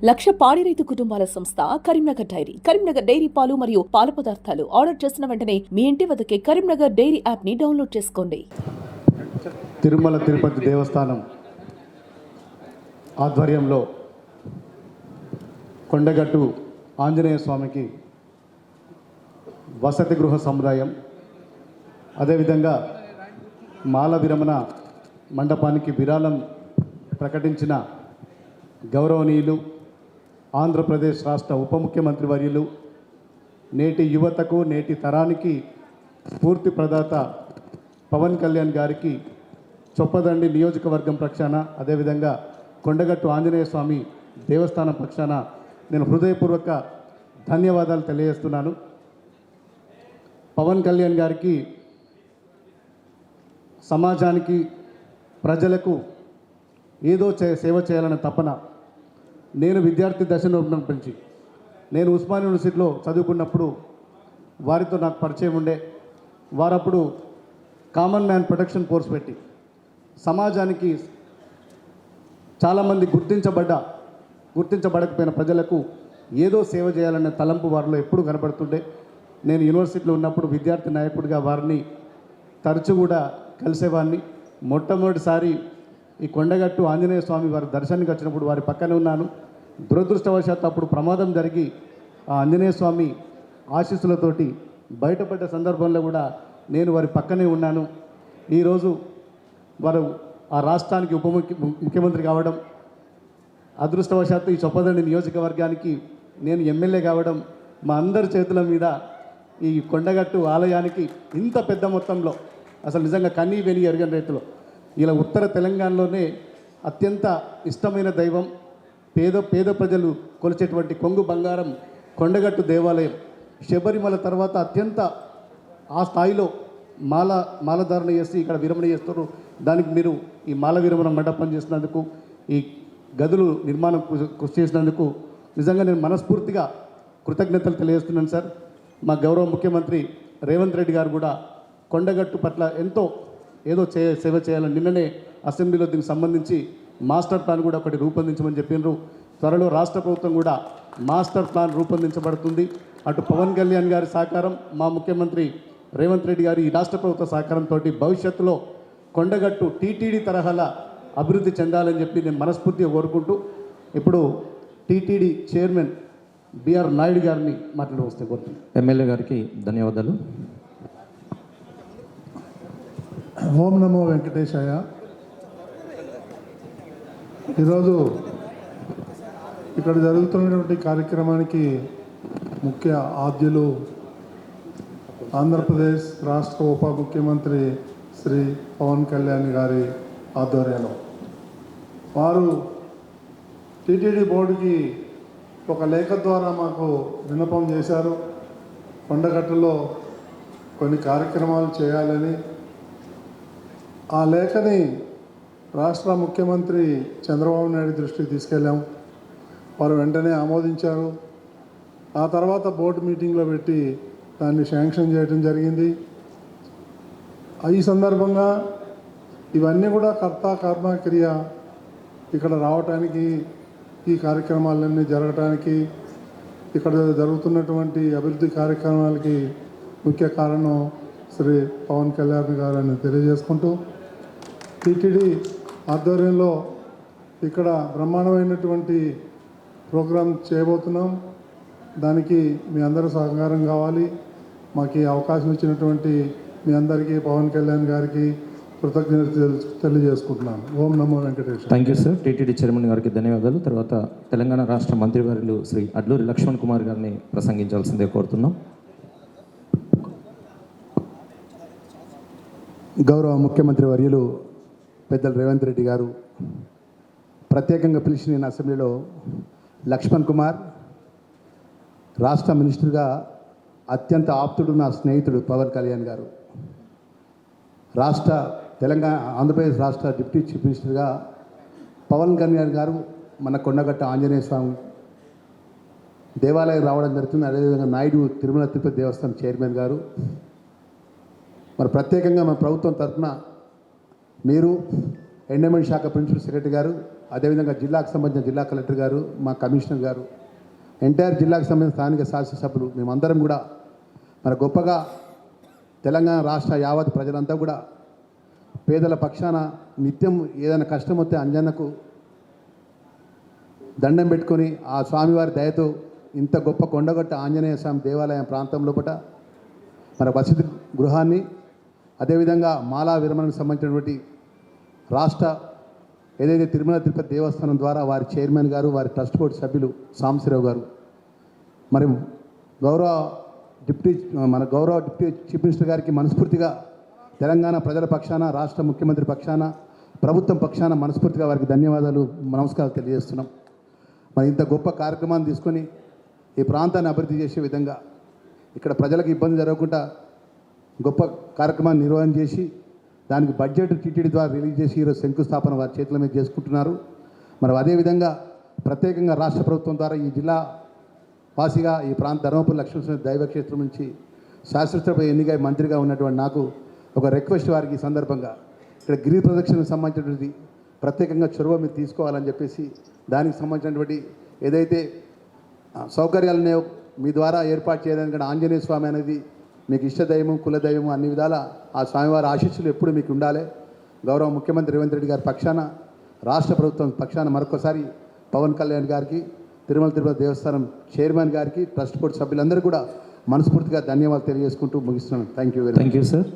లక్ష పాడి రైతు కుటుంబాల సంస్థ కరీంనగర్ డైరీ. కరీంనగర్ డైరీ పాలు మరియు పాల పదార్థాలు ఆర్డర్ చేసిన వెంటనే మీ ఇంటి వద్దకే కరీంనగర్ డైరీ యాప్ ని డౌన్లోడ్ చేసుకోండి. తిరుమల తిరుపతి దేవస్థానం ఆధ్వర్యంలో కొండగట్టు ఆంజనేయ స్వామికి వసతి గృహ సముదాయం, అదేవిధంగా మాల విరమణ మండపానికి విరాళం ప్రకటించిన గౌరవనీయులు ఆంధ్రప్రదేశ్ రాష్ట్ర ఉప ముఖ్యమంత్రి వర్యులు, నేటి యువతకు నేటి తరానికి స్ఫూర్తి ప్రదాత పవన్ కళ్యాణ్ గారికి చొప్పదండి నియోజకవర్గం పక్షాన, అదేవిధంగా కొండగట్టు ఆంజనేయ స్వామి దేవస్థానం పక్షాన నేను హృదయపూర్వక ధన్యవాదాలు తెలియజేస్తున్నాను. పవన్ కళ్యాణ్ గారికి సమాజానికి ప్రజలకు ఏదో సేవ చేయాలన్న తపన. నేను విద్యార్థి దశలో ఉన్నప్పటి నేను ఉస్మానియా యూనివర్సిటీలో చదువుకున్నప్పుడు వారితో నాకు పరిచయం ఉండే. వారప్పుడు కామన్ మ్యాన్ ప్రొటెక్షన్ ఫోర్స్ పెట్టి సమాజానికి చాలామంది గుర్తించబడకపోయిన ప్రజలకు ఏదో సేవ చేయాలనే తలంపు వారిలో ఎప్పుడు కనబడుతుండే. నేను యూనివర్సిటీలో ఉన్నప్పుడు విద్యార్థి నాయకుడిగా వారిని తరచు కూడా కలిసేవాడిని. మొట్టమొదటిసారి ఈ కొండగట్టు ఆంజనేయ స్వామి వారి దర్శనానికి వచ్చినప్పుడు వారి పక్కనే ఉన్నాను. దురదృష్టవశాత్తు అప్పుడు ప్రమాదం జరిగి ఆ ఆంజనేయ స్వామి ఆశీస్సులతోటి బయటపడ్డ సందర్భంలో కూడా నేను వారి పక్కనే ఉన్నాను. ఈరోజు వారు ఆ రాష్ట్రానికి ముఖ్యమంత్రి కావడం, అదృష్టవశాత్తు ఈ చొప్పదండి నియోజకవర్గానికి నేను ఎమ్మెల్యే కావడం, మా అందరి చేతుల మీద ఈ కొండగట్టు ఆలయానికి ఇంత పెద్ద మొత్తంలో అసలు నిజంగా కన్నీ వెని ఎరగని రైతులు ఇలా ఉత్తర తెలంగాణలోనే అత్యంత ఇష్టమైన దైవం, పేద ప్రజలు కొలిచేటువంటి కొంగు బంగారం కొండగట్టు దేవాలయం. శబరిమల తర్వాత అత్యంత ఆ స్థాయిలో మాలధారణ చేసి ఇక్కడ విరమణ చేస్తారు. దానికి మీరు ఈ మాల విరమణ మండపం చేసినందుకు, ఈ గదులు నిర్మాణం కృషి చేసినందుకు నిజంగా నేను మనస్ఫూర్తిగా కృతజ్ఞతలు తెలియజేస్తున్నాను సార్. మా గౌరవ ముఖ్యమంత్రి రేవంత్ రెడ్డి గారు కూడా కొండగట్టు పట్ల ఏదో సేవ చేయాలని నిన్ననే అసెంబ్లీలో దీనికి సంబంధించి మాస్టర్ ప్లాన్ కూడా ఒకటి రూపొందించమని చెప్పినారు. త్వరలో రాష్ట్ర ప్రభుత్వం కూడా మాస్టర్ ప్లాన్ రూపొందించబడుతుంది. అటు పవన్ కళ్యాణ్ గారి సహకారం, మా ముఖ్యమంత్రి రేవంత్ రెడ్డి గారి ఈ రాష్ట్ర ప్రభుత్వ సహకారంతో భవిష్యత్తులో కొండగట్టు టీటీడీ తరహాల అభివృద్ధి చెందాలని చెప్పి నేను మనస్ఫూర్తిగా కోరుకుంటూ ఇప్పుడు టీటీడీ చైర్మన్ బిఆర్ నాయుడు గారిని మాట్లాడవస్తే కోరుతున్నాను. ఎమ్మెల్యే గారికి ధన్యవాదాలు. ఓం నమో వెంకటేశాయ. ఈరోజు ఇక్కడ జరుగుతున్నటువంటి కార్యక్రమానికి ముఖ్య ఆద్యులు ఆంధ్రప్రదేశ్ రాష్ట్ర ఉప ముఖ్యమంత్రి శ్రీ పవన్ కళ్యాణ్ గారి ఆధ్వర్యంలో వారు టీటీడీ బోర్డుకి ఒక లేఖ ద్వారా మాకు విన్నపం చేశారు. కొండగట్టులో కొన్ని కార్యక్రమాలు చేయాలని. ఆ లేఖని రాష్ట్ర ముఖ్యమంత్రి చంద్రబాబు నాయుడు దృష్టికి తీసుకెళ్ళాం. వారు వెంటనే ఆమోదించారు. ఆ తర్వాత బోర్డు మీటింగ్లో పెట్టి దాన్ని శాంక్షన్ చేయడం జరిగింది. ఈ సందర్భంగా ఇవన్నీ కూడా కర్మ క్రియ ఇక్కడ రావటానికి, ఈ కార్యక్రమాలన్నీ జరగటానికి, ఇక్కడ జరుగుతున్నటువంటి అభివృద్ధి కార్యక్రమాలకి ముఖ్య కారణం శ్రీ పవన్ కళ్యాణ్ గారని తెలియజేసుకుంటూ, టీటీడీ ఆధ్వర్యంలో ఇక్కడ బ్రహ్మాండమైనటువంటి ప్రోగ్రాం చేయబోతున్నాం. దానికి మీ అందరూ సహకారం కావాలి. మాకు ఈ అవకాశం ఇచ్చినటువంటి మీ అందరికీ పవన్ కళ్యాణ్ గారికి కృతజ్ఞతలు తెలియజేసుకుంటున్నాను. ఓం నమో Venkateswara. Thank you sir. TTD chairman గారికి ధన్యవాదాలు. తర్వాత తెలంగాణ రాష్ట్ర మంత్రివర్యులు శ్రీ అడ్లూరి లక్ష్మణ్ కుమార్ గారిని ప్రసంగించాల్సిందే కోరుతున్నాం. గౌరవ ముఖ్యమంత్రి వర్యులు పెద్దలు రేవంత్ రెడ్డి గారు ప్రత్యేకంగా పిలిచి నేను అసెంబ్లీలో లక్ష్మణ్ కుమార్ రాష్ట్ర మినిస్టర్గా అత్యంత ఆప్తుడు, నా స్నేహితుడు పవన్ కళ్యాణ్ గారు, ఆంధ్రప్రదేశ్ రాష్ట్ర డిప్యూటీ చీఫ్ మినిస్టర్గా పవన్ కళ్యాణ్ గారు మన కొండగట్ట ఆంజనేయ స్వామి దేవాలయం రావడం జరుగుతుంది. అదేవిధంగా నాయుడు తిరుమల తిరుపతి దేవస్థానం చైర్మన్ గారు, మరి ప్రత్యేకంగా మన ప్రభుత్వం తరఫున మీరు ఎండోమెంట్ శాఖ ప్రిన్సిపల్ సెక్రటరీ గారు, అదేవిధంగా జిల్లాకు సంబంధించిన జిల్లా కలెక్టర్ గారు, మా కమిషనర్ గారు, ఎంటైర్ జిల్లాకు సంబంధించిన స్థానిక శాసనసభ్యులు మేమందరం కూడా మన గొప్పగా తెలంగాణ రాష్ట్ర యావత్ ప్రజలంతా కూడా పేదల పక్షాన నిత్యం ఏదైనా కష్టం వస్తే అంజన్నకు దండం పెట్టుకొని ఆ స్వామివారి దయతో ఇంత గొప్ప కొండగట్ట ఆంజనేయ స్వామి దేవాలయం ప్రాంతం లోపల మన వసతి గృహాన్ని, అదేవిధంగా మాలా విరమణకు సంబంధించినటువంటి రాష్ట్ర ఏదైతే తిరుమల తిరుపతి దేవస్థానం ద్వారా వారి చైర్మన్ గారు, వారి ట్రస్ట్ బోర్డు సభ్యులు సాంబశివరావు గారు, మరి గౌరవ డిప్యూటీ చీఫ్ మినిస్టర్ గారికి మనస్ఫూర్తిగా తెలంగాణ ప్రజల పక్షాన, రాష్ట్ర ముఖ్యమంత్రి పక్షాన, ప్రభుత్వం పక్షాన మనస్ఫూర్తిగా వారికి ధన్యవాదాలు, నమస్కారాలు తెలియజేస్తున్నాం. మరి ఇంత గొప్ప కార్యక్రమాన్ని తీసుకొని ఈ ప్రాంతాన్ని అభివృద్ధి చేసే విధంగా ఇక్కడ ప్రజలకు ఇబ్బంది జరగకుండా గొప్ప కార్యక్రమాన్ని నిర్వహణ చేసి దానికి బడ్జెట్ టీటీడీ ద్వారా రిలీజ్ చేసి ఈరోజు శంకుస్థాపన వారి చేతుల మీద చేసుకుంటున్నారు. మరి అదేవిధంగా ప్రత్యేకంగా రాష్ట్ర ప్రభుత్వం ద్వారా ఈ జిల్లా వాసిగా ఈ ప్రాంత ధర్మపురి లక్ష్మీనరసింహ దైవక్షేత్రం నుంచి శాస్త్రసభ ఎన్నికై మంత్రిగా ఉన్నటువంటి నాకు ఒక రిక్వెస్ట్ వారికి ఈ సందర్భంగా ఇక్కడ గిరి ప్రదక్షిణకు సంబంధించినటువంటి ప్రత్యేకంగా చొరవ మీరు తీసుకోవాలని చెప్పేసి దానికి సంబంధించినటువంటి ఏదైతే సౌకర్యాలు ఉన్నాయో మీ ద్వారా ఏర్పాటు చేయడానికి ఆంజనేయ స్వామి అనేది మీకు ఇష్టదైవం, కులదైవం అన్ని విధాల ఆ స్వామివారి ఆశీస్సులు ఎప్పుడు మీకు ఉండాలి. గౌరవ ముఖ్యమంత్రి రేవంత్ రెడ్డి గారి పక్షాన, రాష్ట్ర ప్రభుత్వం పక్షాన మరొకసారి పవన్ కళ్యాణ్ గారికి, తిరుమల తిరుపతి దేవస్థానం చైర్మన్ గారికి, ట్రస్ట్ బోర్డు సభ్యులందరూ కూడా మనస్ఫూర్తిగా ధన్యవాదాలు తెలియజేసుకుంటూ ముగిస్తున్నాను. Thank you very much. Thank you sir.